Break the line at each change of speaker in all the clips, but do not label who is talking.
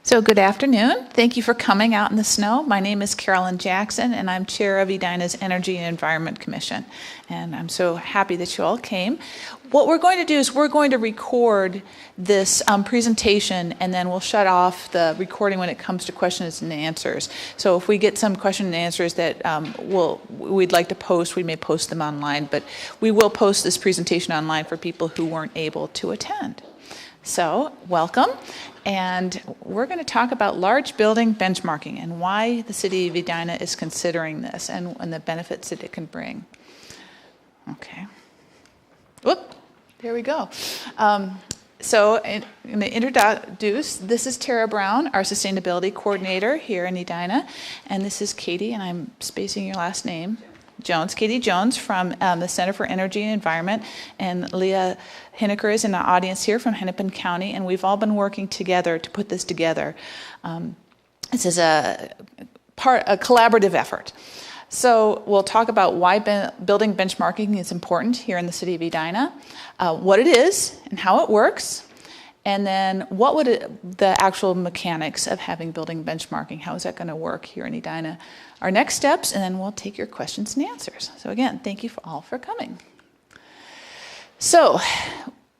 So good afternoon. Thank you for coming out in the snow. My name is Carolyn Jackson, and I'm chair of Edina's Energy and Environment Commission. And I'm so happy that you all came. What we're going to do is we're going to record this presentation, and then we'll shut off the recording when it comes to questions and answers. So if we get some question and answers that we'd like to post, we may post them online, but we will post this presentation online for people who weren't able to attend. So welcome. And we're going to talk about large building benchmarking and why the city of Edina is considering this and the benefits that it can bring. Okay. Whoop, there we go. So I'm going to introduce, this is Tara Brown, our sustainability coordinator here in Edina. And this is Katie, and I'm spacing your last name. Jones, Katie Jones from the Center for Energy and Environment, and Leah Hineker is in the audience here from Hennepin County, and we've all been working together to put this together. This is a collaborative effort. So we'll talk about why building benchmarking is important here in the city of Edina, what it is and how it works, and then what would the actual mechanics of having building benchmarking, how is that going to work here in Edina? Our next steps, and then we'll take your questions and answers. So again, thank you all for coming. So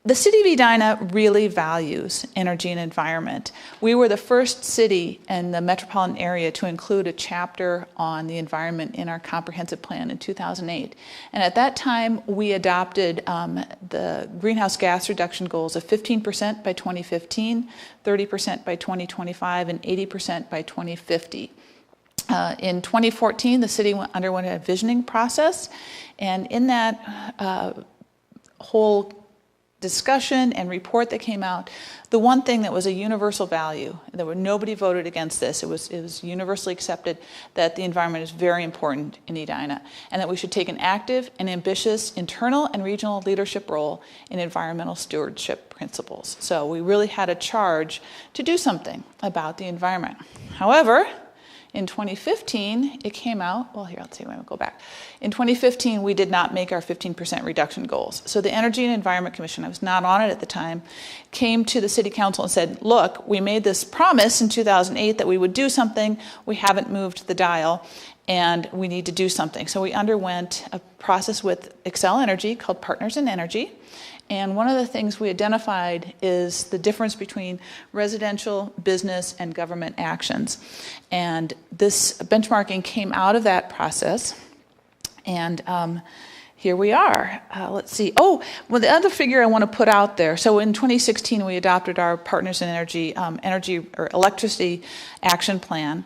the city of Edina really values energy and environment. We were the first city in the metropolitan area to include a chapter on the environment in our comprehensive plan in 2008. And at that time, we adopted the greenhouse gas reduction goals of 15% by 2015, 30% by 2025, and 80% by 2050. In 2014, the city underwent a visioning process, and in that whole discussion and report that came out, the one thing that was a universal value, nobody voted against this, it was universally accepted that the environment is very important in Edina, and that we should take an active and ambitious internal and regional leadership role in environmental stewardship principles. So we really had a charge to do something about the environment. However, in 2015, it came out, well, here, let's see, we'll go back. In 2015, we did not make our 15% reduction goals. So the Energy and Environment Commission, I was not on it at the time, came to the City Council and said, look, we made this promise in 2008 that we would do something. We haven't moved the dial, and we need to do something. So we underwent a process with Xcel Energy called Partners in Energy. And one of the things we identified is the difference between residential, business, and government actions. And this benchmarking came out of that process. And here we are. Let's see. Oh, well, the other figure I want to put out there. So in 2016, we adopted our Partners in Energy, electricity action plan.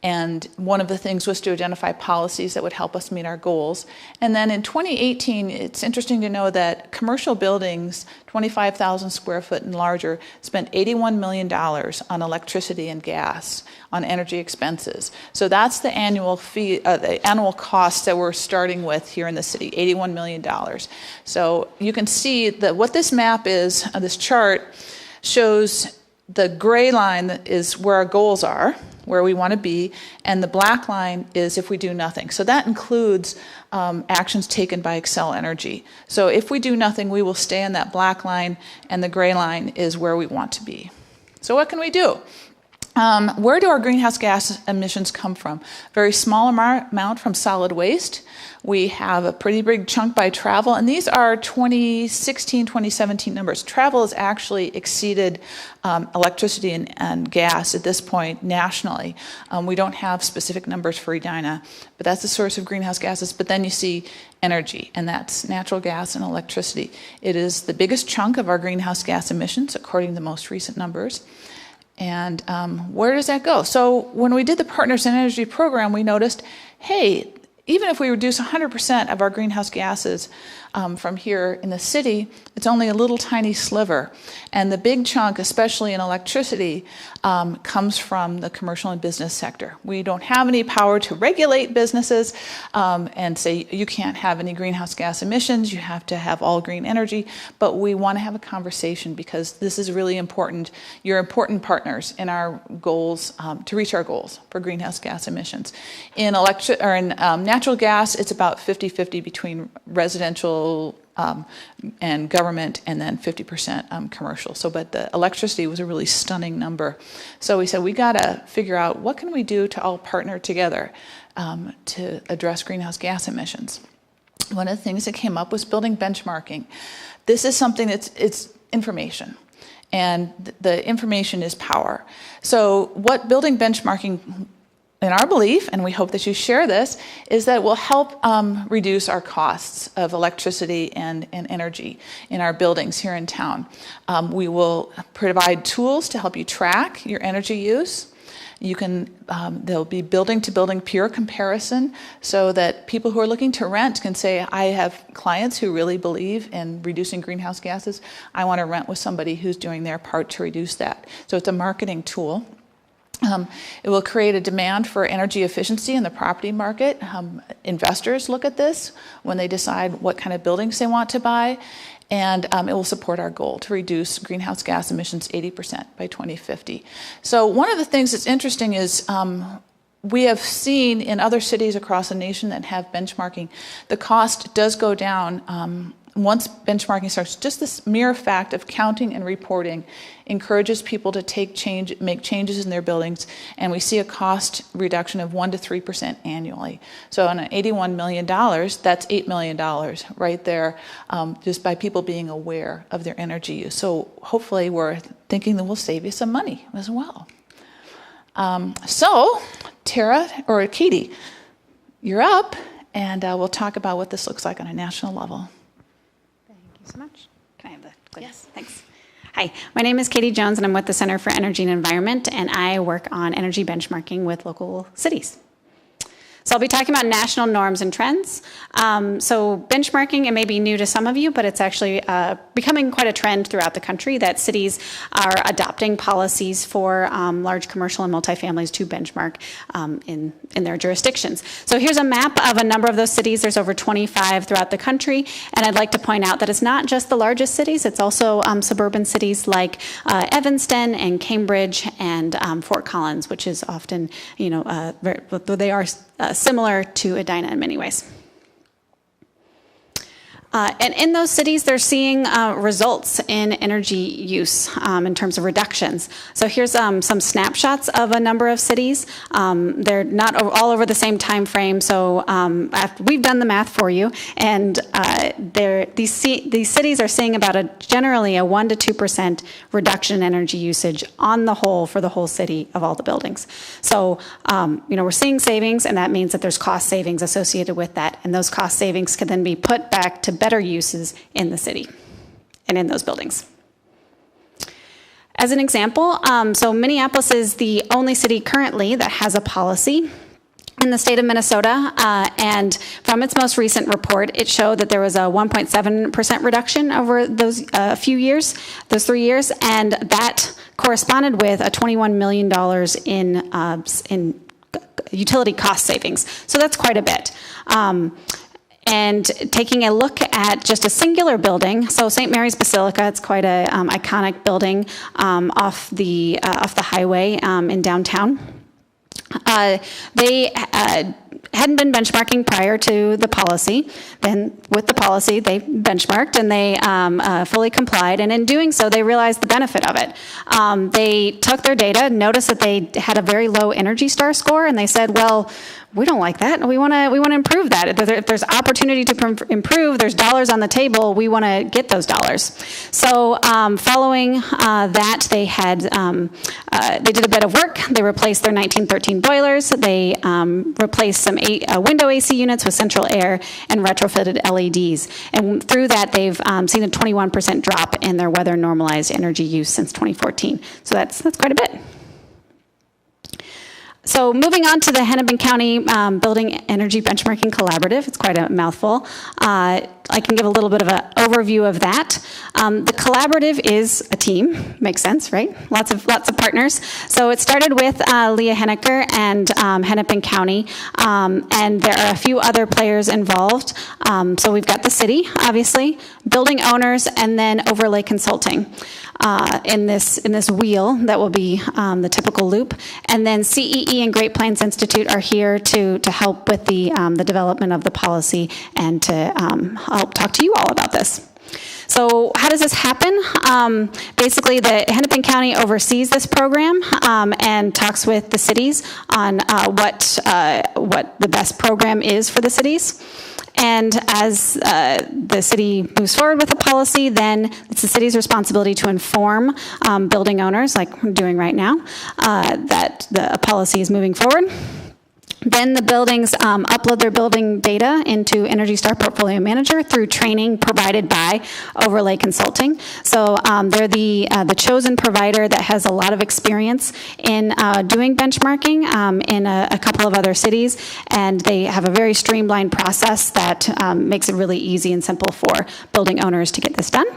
And one of the things was to identify policies that would help us meet our goals. And then in 2018, it's interesting to know that commercial buildings, 25,000 square foot and larger, spent $81 million on electricity and gas, on energy expenses. So that's the annual fee, the annual cost that we're starting with here in the city, $81 million. So you can see that what this map is, this chart, shows the gray line is where our goals are, where we want to be, and the black line is if we do nothing. So that includes actions taken by Xcel Energy. So if we do nothing, we will stay on that black line, and the gray line is where we want to be. So what can we do? Where do our greenhouse gas emissions come from? Very small amount from solid waste. We have a pretty big chunk by travel, and these are 2016, 2017 numbers. Travel has actually exceeded electricity and gas at this point nationally. We don't have specific numbers for Edina, but that's the source of greenhouse gases. But then you see energy, and that's natural gas and electricity. It is the biggest chunk of our greenhouse gas emissions, according to the most recent numbers. And where does that go? So when we did the Partners in Energy program, we noticed, hey, even if we reduce 100% of our greenhouse gases from here in the city, it's only a little tiny sliver. And the big chunk, especially in electricity, comes from the commercial and business sector. We don't have any power to regulate businesses and say you can't have any greenhouse gas emissions, you have to have all green energy, but we want to have a conversation because this is really important. You're important partners in our goals, to reach our goals for greenhouse gas emissions. In natural gas, it's about 50-50 between residential residential and government, and then 50% commercial. So, but the electricity was a really stunning number. So we said, we got to figure out what can we do to all partner together to address greenhouse gas emissions. One of the things that came up was building benchmarking. This is something it's information, and the information is power. So what building benchmarking, in our belief, and we hope that you share this, is that it will help reduce our costs of electricity and energy in our buildings here in town. We will provide tools to help you track your energy use. You can, there'll be building-to-building peer comparison so that people who are looking to rent can say, I have clients who really believe in reducing greenhouse gases. I want to rent with somebody who's doing their part to reduce that. So it's a marketing tool. It will create a demand for energy efficiency in the property market. Investors look at this when they decide what kind of buildings they want to buy, and it will support our goal to reduce greenhouse gas emissions 80% by 2050. So one of the things that's interesting is we have seen in other cities across the nation that have benchmarking, the cost does go down once benchmarking starts. Just this mere fact of counting and reporting encourages people to make changes in their buildings, and we see a cost reduction of 1% to 3% annually. So on $81 million, that's $8 million right there, just by people being aware of their energy use. So hopefully we're thinking that we'll save you some money as well. So Tara, or Katie, you're up, and we'll talk about what this looks like on a national level.
So much. Can I have the clip?
Yes.
Thanks. Hi, my name is Katie Jones, and I'm with the Center for Energy and Environment, and I work on energy benchmarking with local cities. So I'll be talking about national norms and trends. So benchmarking, it may be new to some of you, but it's actually becoming quite a trend throughout the country that cities are adopting policies for large commercial and multifamilies to benchmark in their jurisdictions. So here's a map of a number of those cities. There's over 25 throughout the country, and I'd like to point out that it's not just the largest cities, it's also suburban cities like Evanston and Cambridge and Fort Collins, which is often, they are similar to Edina in many ways. And in those cities, they're seeing results in energy use in terms of reductions. So here's some snapshots of a number of cities. They're not all over the same time frame, so we've done the math for you, and these cities are seeing about generally a 1% to 2% reduction in energy usage on the whole for the whole city of all the buildings. So we're seeing savings, and that means that there's cost savings associated with that, and those cost savings can then be put back to better uses in the city and in those buildings. As an example, so Minneapolis is the only city currently that has a policy in the state of Minnesota, and from its most recent report, it showed that there was a 1.7% reduction over those 3 years, and that corresponded with a $21 million in utility cost savings. So that's quite a bit. And taking a look at just a singular building, so St. Mary's Basilica, it's quite a iconic building off the highway in downtown. They hadn't been benchmarking prior to the policy. Then with the policy, they benchmarked and they fully complied. And in doing so, they realized the benefit of it. They took their data, noticed that they had a very low Energy Star score, and they said, well, we don't like that. We want to improve that. If there's opportunity to improve, there's dollars on the table. We want to get those dollars. So following that, they did a bit of work. They replaced their 1913 boilers. They replaced some window AC units with central air and retrofitted LEDs. And through that, they've seen a 21% drop in their weather normalized energy use since 2014. So that's quite a bit. So moving on to the Hennepin County Building Energy Benchmarking Collaborative, it's quite a mouthful. I can give a little bit of an overview of that. The collaborative is a team, makes sense, right? Lots of partners. So it started with Leah Henniker and Hennepin County, and there are a few other players involved. So we've got the city, obviously, building owners, and then Overlay Consulting. In this wheel that will be the typical loop, and then CEE and Great Plains Institute are here to help with the development of the policy and to I'll talk to you all about this. So how does this happen? Basically, the Hennepin County oversees this program and talks with the cities on what the best program is for the cities. And as the city moves forward with a policy, then it's the city's responsibility to inform building owners, like we're doing right now, that the policy is moving forward. Then the buildings upload their building data into Energy Star Portfolio Manager through training provided by Overlay Consulting. So they're the chosen provider that has a lot of experience in doing benchmarking in a couple of other cities, and they have a very streamlined process that makes it really easy and simple for building owners to get this done.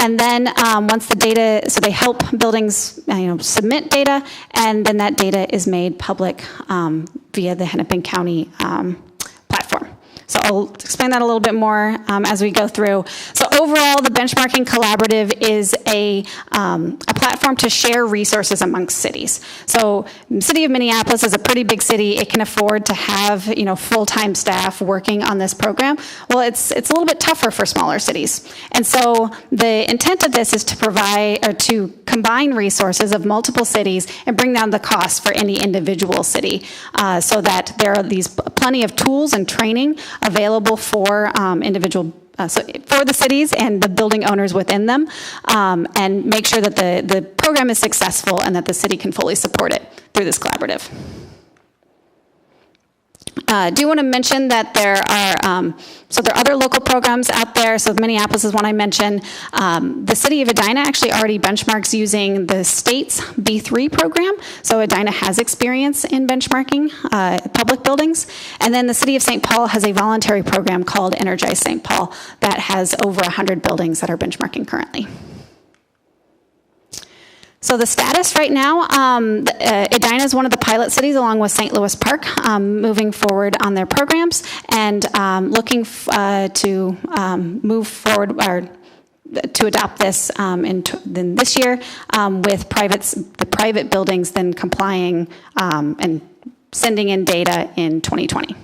And then once the data, so they help buildings submit data, and then that data is made public via the Hennepin County platform. So I'll explain that a little bit more as we go through. So overall, the Benchmarking Collaborative is a platform to share resources amongst cities. So the city of Minneapolis is a pretty big city. It can afford to have full-time staff working on this program. Well, it's a little bit tougher for smaller cities. And so the intent of this is to provide or to combine resources of multiple cities and bring down the cost for any individual city so that there are these plenty of tools and training available for individual so for the cities and the building owners within them, and make sure that the program is successful and that the city can fully support it through this collaborative. I do want to mention that there are other local programs out there. So Minneapolis is one I mentioned. The city of Edina actually already benchmarks using the state's B3 program. So Edina has experience in benchmarking public buildings. And then the city of St. Paul has a voluntary program called Energize St. Paul that has over 100 buildings that are benchmarking currently. So the status right now, Edina is one of the pilot cities along with St. Louis Park moving forward on their programs and looking to move forward or to adopt this in this year with the private buildings then complying and sending in data in 2020.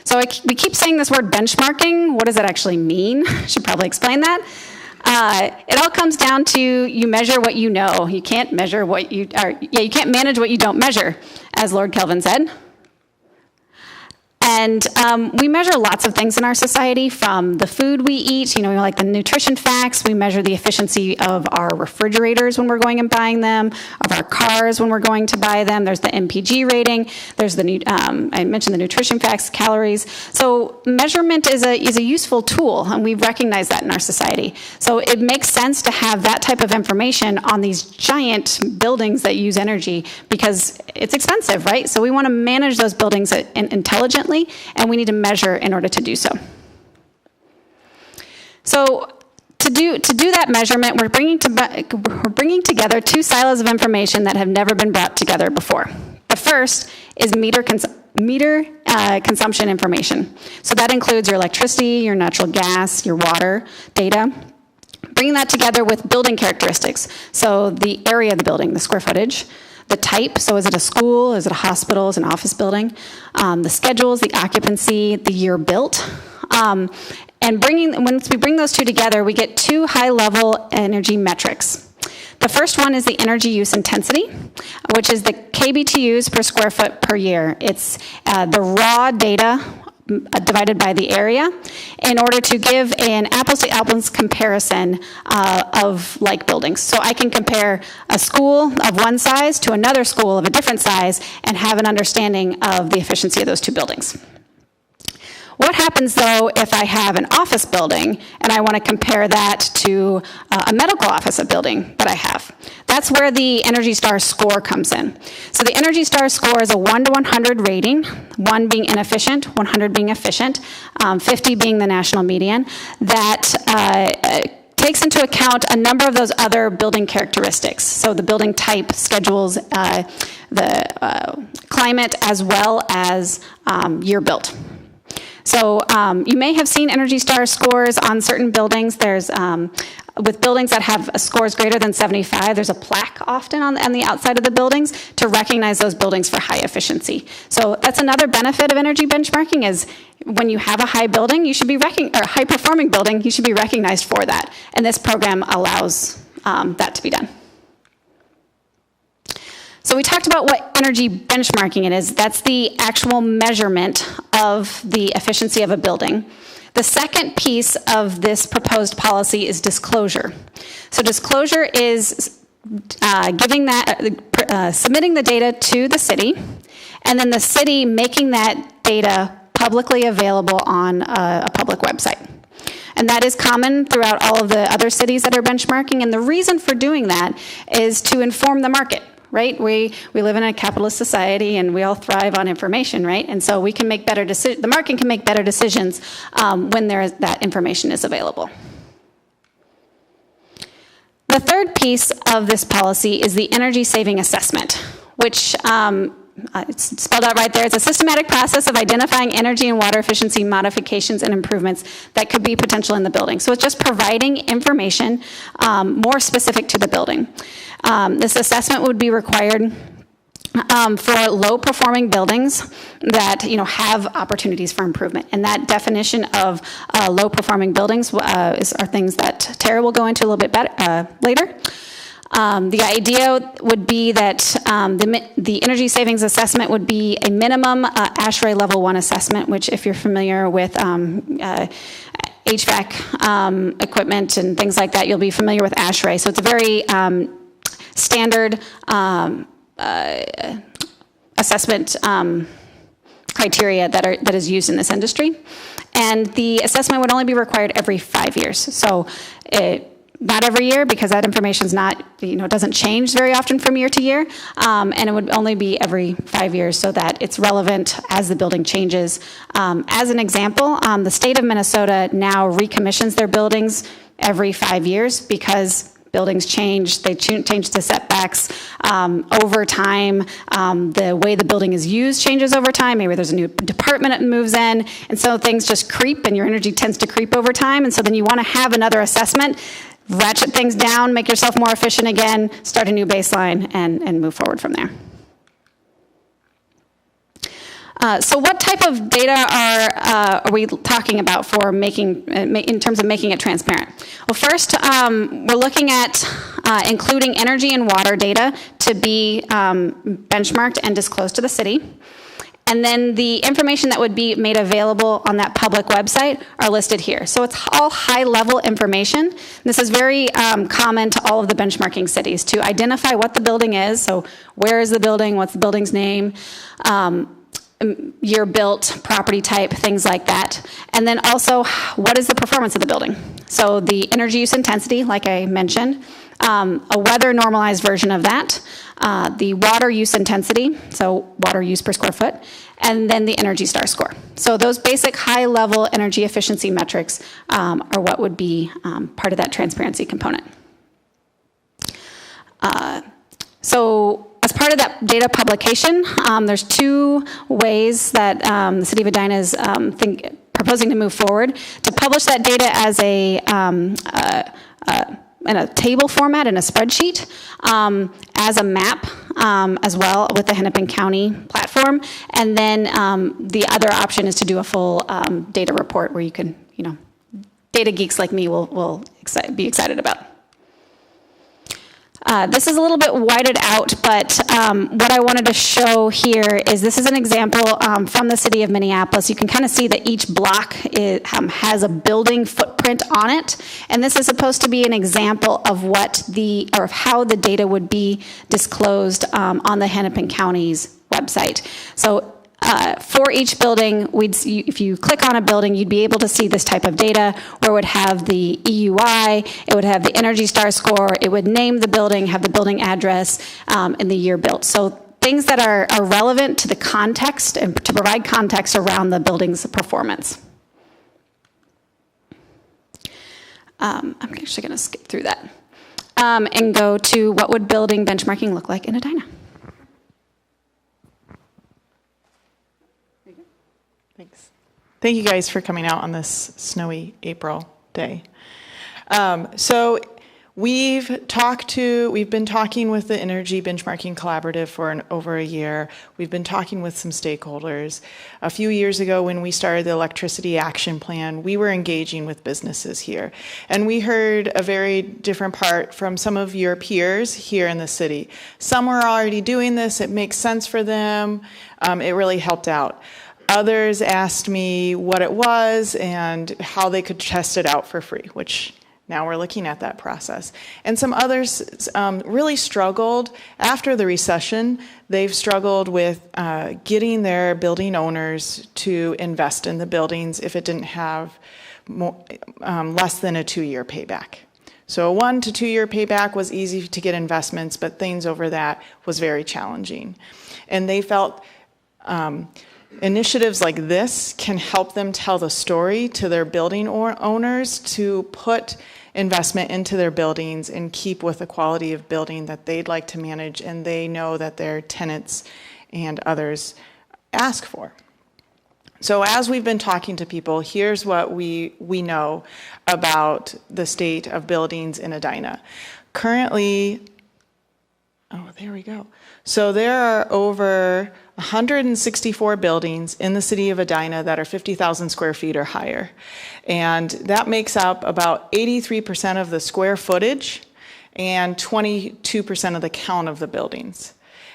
So we keep saying this word benchmarking. What does that actually mean? I should probably explain that. It all comes down to you measure what you know. You can't measure what you can't manage what you don't measure, as Lord Kelvin said. And we measure lots of things in our society, from the food we eat, like the nutrition facts. We measure the efficiency of our refrigerators when we're going and buying them, of our cars when we're going to buy them. There's the MPG rating. There's the I mentioned the nutrition facts, calories. So measurement is a useful tool, and we recognize that in our society. So it makes sense to have that type of information on these giant buildings that use energy because it's expensive, right? So we want to manage those buildings intelligently, and we need to measure in order to do so. So to do that measurement, we're bringing together two silos of information that have never been brought together before. The first is meter consumption information. So that includes your electricity, your natural gas, your water data. Bringing that together with building characteristics. So the area of the building, the square footage. The type, so is it a school, is it a hospital, is it an office building? The schedules, the occupancy, the year built. And once we bring those two together, we get two high-level energy metrics. The first one is the energy use intensity, which is the kBTUs per square foot per year. It's the raw data divided by the area in order to give an apples-to-apples comparison of like buildings. So I can compare a school of one size to another school of a different size and have an understanding of the efficiency of those two buildings. What happens, though, if I have an office building and I want to compare that to a medical office building that I have? That's where the Energy Star score comes in. So the Energy Star score is a 1 to 100 rating, 1 being inefficient, 100 being efficient, 50 being the national median, that takes into account a number of those other building characteristics. So the building type, schedules, the climate, as well as year built. So you may have seen Energy Star scores on certain buildings. There's with buildings that have scores greater than 75, there's a plaque often on the outside of the buildings to recognize those buildings for high efficiency. So that's another benefit of energy benchmarking is when you have a high building, you should be or high performing building, you should be recognized for that. And this program allows that to be done. So we talked about what energy benchmarking it is. That's the actual measurement of the efficiency of a building. The second piece of this proposed policy is disclosure. So disclosure is submitting the data to the city, and then the city making that data publicly available on a public website. And that is common throughout all of the other cities that are benchmarking, and the reason for doing that is to inform the market. Right? We live in a capitalist society and we all thrive on information, right? And so we can make better the market can make better decisions when that information is available. The third piece of this policy is the energy saving assessment, which it's spelled out right there. It's a systematic process of identifying energy and water efficiency modifications and improvements that could be potential in the building. So it's just providing information more specific to the building. This assessment would be required for low-performing buildings that have opportunities for improvement. And that definition of low-performing buildings are things that Tara will go into a little bit later. The idea would be that the energy savings assessment would be a minimum ASHRAE level 1 assessment, which if you're familiar with HVAC equipment and things like that, you'll be familiar with ASHRAE. So it's a very standard assessment criteria that is used in this industry. And the assessment would only be required every 5 years. So not every year, because that information is not, it doesn't change very often from year to year, and it would only be every 5 years so that it's relevant as the building changes. As an example, the state of Minnesota now recommissions their buildings every 5 years because buildings change, they change the setbacks over time. The way the building is used changes over time. Maybe there's a new department that moves in, and so things just creep, and your energy tends to creep over time, and so then you want to have another assessment, ratchet things down, make yourself more efficient again, start a new baseline, and move forward from there. So what type of data are we talking about for in terms of making it transparent? Well, first, we're looking at including energy and water data to be benchmarked and disclosed to the city. And then the information that would be made available on that public website are listed here. So it's all high-level information. This is very common to all of the benchmarking cities to identify what the building is. So where is the building? What's the building's name? Year built, property type, things like that. And then also, what is the performance of the building? So the energy use intensity, like I mentioned, a weather normalized version of that, the water use intensity, so water use per square foot, and then the Energy Star score. So those basic high-level energy efficiency metrics are what would be part of that transparency component. So as part of that data publication, there's 2 ways that the City of Edina is proposing to move forward. To publish that data as in a table format, in a spreadsheet, as a map as well with the Hennepin County platform. And then the other option is to do a full data report where you can, data geeks like me will be excited about. This is a little bit whited out, but what I wanted to show here is this is an example from the city of Minneapolis. You can kind of see that each block has a building footprint on it, and this is supposed to be an example of how the data would be disclosed on the Hennepin County's website. So for each building, if you click on a building, you'd be able to see this type of data where it would have the EUI, it would have the Energy Star score, it would name the building, have the building address, and the year built. So things that are relevant to the context and to provide context around the building's performance. I'm actually going to skip through that and go to what would building benchmarking look like in Edina.
Thanks. Thank you guys for coming out on this snowy April day. So We've been talking with the Energy Benchmarking Collaborative for over a year. We've been talking with some stakeholders. A few years ago when we started the Electricity Action Plan, we were engaging with businesses here. And we heard a very different part from some of your peers here in the city. Some were already doing this, it makes sense for them, it really helped out. Others asked me what it was and how they could test it out for free, which now we're looking at that process. And some others really struggled after the recession. They've struggled with getting their building owners to invest in the buildings if it didn't have less than a 2-year payback. So a 1 to 2 year payback was easy to get investments, but things over that was very challenging. And they felt initiatives like this can help them tell the story to their building owners to put investment into their buildings and keep with the quality of building that they'd like to manage and they know that their tenants and others ask for. So as we've been talking to people, here's what we know about the state of buildings in Edina. Currently, there we go. So there are over 164 buildings in the city of Edina that are 50,000 square feet or higher. And that makes up about 83% of the square footage and 22% of the count of the buildings.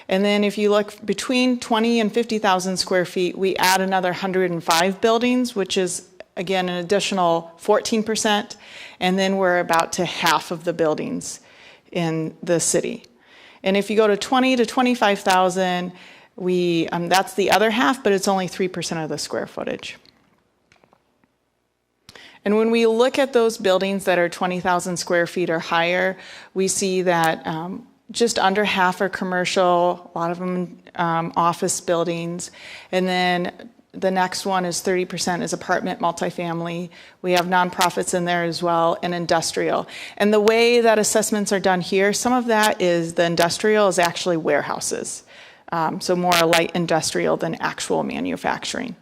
And then if you look between 20 and 50,000 square feet, we add another 105 buildings, which is, again, an additional 14%. And then we're about to half of the buildings in the city. And if you go to 20 to 25,000, that's the other half, but it's only 3% of the square footage. And when we look at those buildings that are 20,000 square feet or higher, we see that just under half are commercial, a lot of them office buildings, and then the next one is 30% is apartment multifamily. We have nonprofits in there as well, and industrial. And the way that assessments are done here, some of that is the industrial is actually warehouses. So more light industrial than actual manufacturing.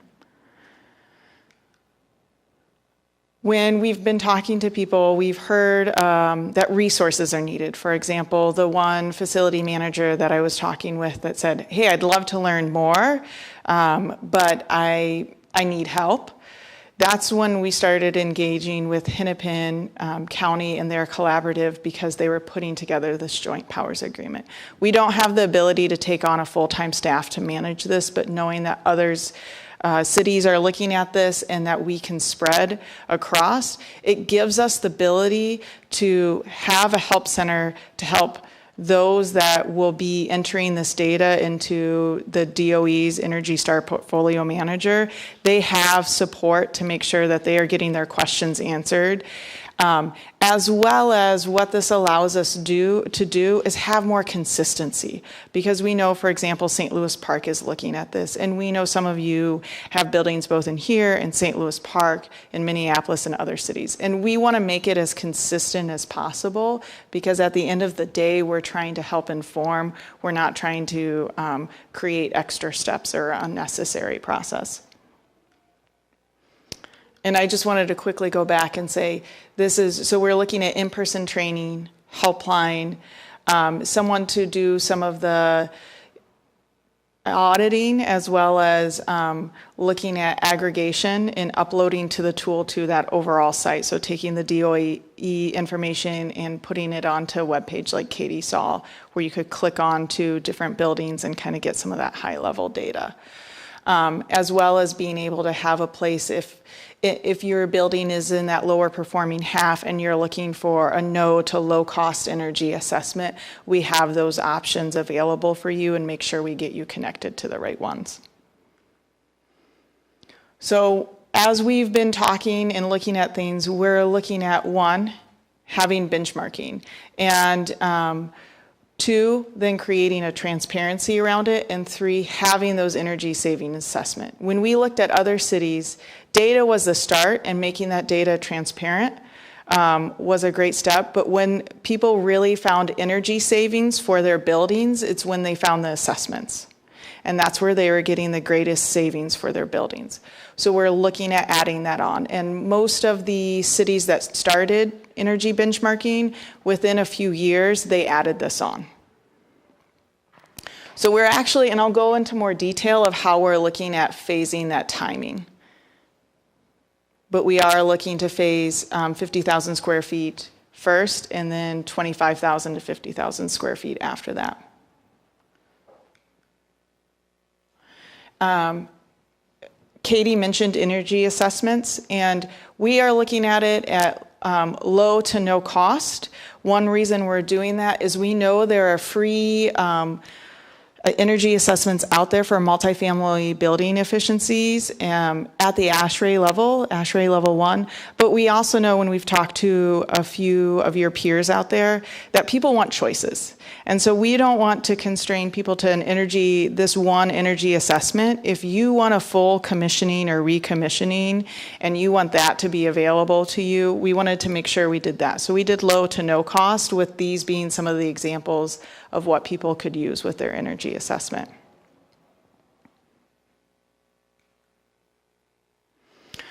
When we've been talking to people, we've heard that resources are needed. For example, the one facility manager that I was talking with that said, hey, I'd love to learn more, but I need help. That's when we started engaging with Hennepin County and their collaborative because they were putting together this joint powers agreement. We don't have the ability to take on a full-time staff to manage this, but knowing that others cities are looking at this and that we can spread across, it gives us the ability to have a help center to help those that will be entering this data into the DOE's Energy Star Portfolio Manager. They have support to make sure that they are getting their questions answered. As well as what this allows us to do is have more consistency, because we know, for example, St. Louis Park is looking at this, and we know some of you have buildings both in here and St. Louis Park, in Minneapolis and other cities, and we want to make it as consistent as possible, because at the end of the day, we're trying to help inform. We're not trying to create extra steps or unnecessary process. And I just wanted to quickly go back and say, so we're looking at in-person training, helpline, someone to do some of the auditing, as well as looking at aggregation and uploading to the tool to that overall site. So taking the DOE information and putting it onto a web page like Katie saw, where you could click on to different buildings and kind of get some of that high-level data. As well as being able to have a place if your building is in that lower performing half and you're looking for a no to low cost energy assessment, we have those options available for you and make sure we get you connected to the right ones. So as we've been talking and looking at things, we're looking at 1, having benchmarking, and 2, then creating a transparency around it, and 3, having those energy saving assessment. When we looked at other cities, data was the start, and making that data transparent was a great step. But when people really found energy savings for their buildings, it's when they found the assessments. and that's where they were getting the greatest savings for their buildings. So we're looking at adding that on. And most of the cities that started energy benchmarking, within a few years, they added this on. So we're actually, and I'll go into more detail of how we're looking at phasing that timing. But we are looking to phase 50,000 square feet first, and then 25,000 to 50,000 square feet after that. Katie mentioned energy assessments, and we are looking at it at low to no cost. One reason we're doing that is we know there are free energy assessments out there for multifamily building efficiencies at the ASHRAE level 1. But we also know, when we've talked to a few of your peers out there, that people want choices. And so we don't want to constrain people to this one energy assessment. If you want a full commissioning or recommissioning and you want that to be available to you, we wanted to make sure we did that. So we did low to no cost, with these being some of the examples of what people could use with their energy assessment.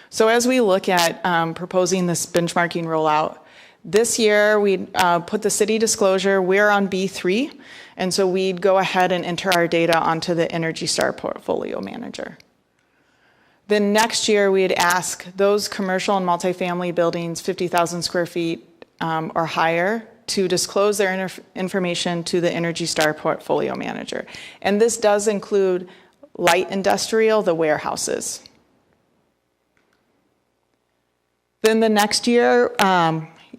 So as we look at proposing this benchmarking rollout, this year we put the city disclosure, we're on B3, and so we'd go ahead and enter our data onto the Energy Star portfolio manager. Then next year we'd ask those commercial and multifamily buildings, 50,000 square feet or higher, to disclose their information to the Energy Star portfolio manager. And this does include light industrial, the warehouses. Then the next year,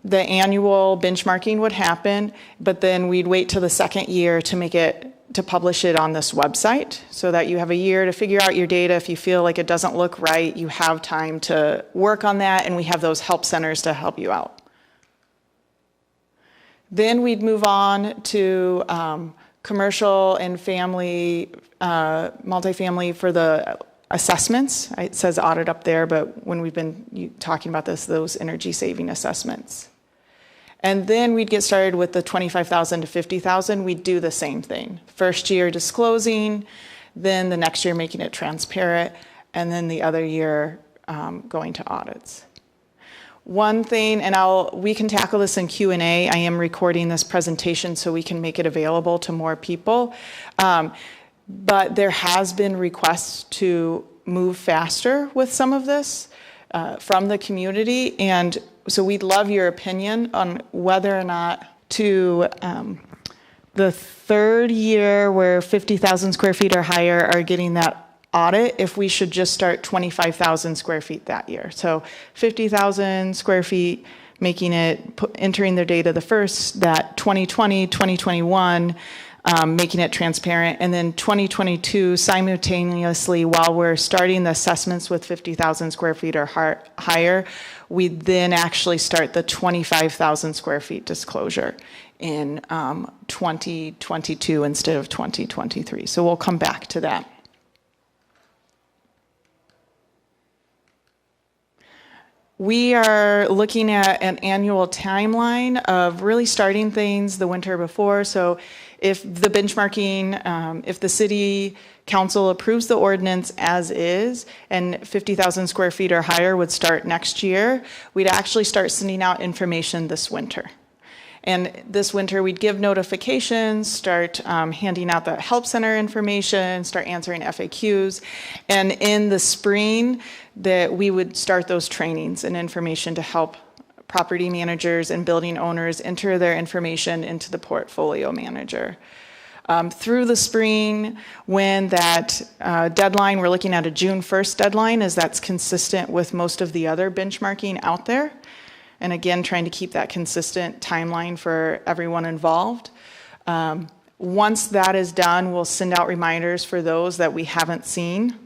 the annual benchmarking would happen, but then we'd wait till the second year to publish it on this website, so that you have a year to figure out your data. If you feel like it doesn't look right, you have time to work on that, and we have those help centers to help you out. Then we'd move on to commercial and family, multifamily for the assessments. It says audit up there, but when we've been talking about this, those energy saving assessments. And then we'd get started with the 25,000 to 50,000. We'd do the same thing. First year disclosing, then the next year making it transparent, and then the other year going to audits. One thing, and we can tackle this in Q&A. I am recording this presentation so we can make it available to more people. But there has been requests to move faster with some of this from the community. And so we'd love your opinion on whether or not to the third year where 50,000 square feet or higher are getting that audit, if we should just start 25,000 square feet that year. So 50,000 square feet, entering their data the first, that 2020, 2021, making it transparent, and then 2022 simultaneously, while we're starting the assessments with 50,000 square feet or higher, we then actually start the 25,000 square feet disclosure in 2022 instead of 2023. So we'll come back to that. We are looking at an annual timeline of really starting things the winter before. So if the benchmarking, if the city council approves the ordinance as is, and 50,000 square feet or higher would start next year, we'd actually start sending out information this winter. And this winter, we'd give notifications, start handing out the help center information, start answering FAQs. And in the spring, that we would start those trainings and information to help property managers and building owners enter their information into the portfolio manager. Through the spring, when that deadline, we're looking at a June 1st deadline, as that's consistent with most of the other benchmarking out there. And again, trying to keep that consistent timeline for everyone involved. Once that is done, we'll send out reminders for those that we haven't seen,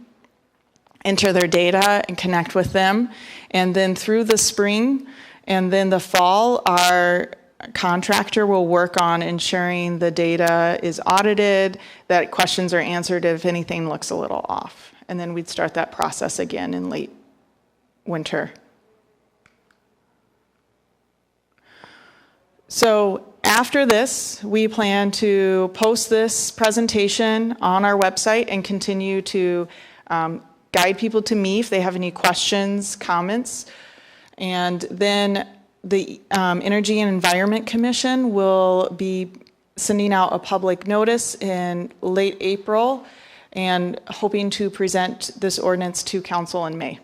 enter their data and connect with them. And then through the spring and then the fall, our contractor will work on ensuring the data is audited, that questions are answered if anything looks a little off. And then we'd start that process again in late winter. So After this, we plan to post this presentation on our website and continue to guide people to me if they have any questions, comments. And then the Energy and Environment Commission will be sending out a public notice in late April and hoping to present this ordinance to council in May.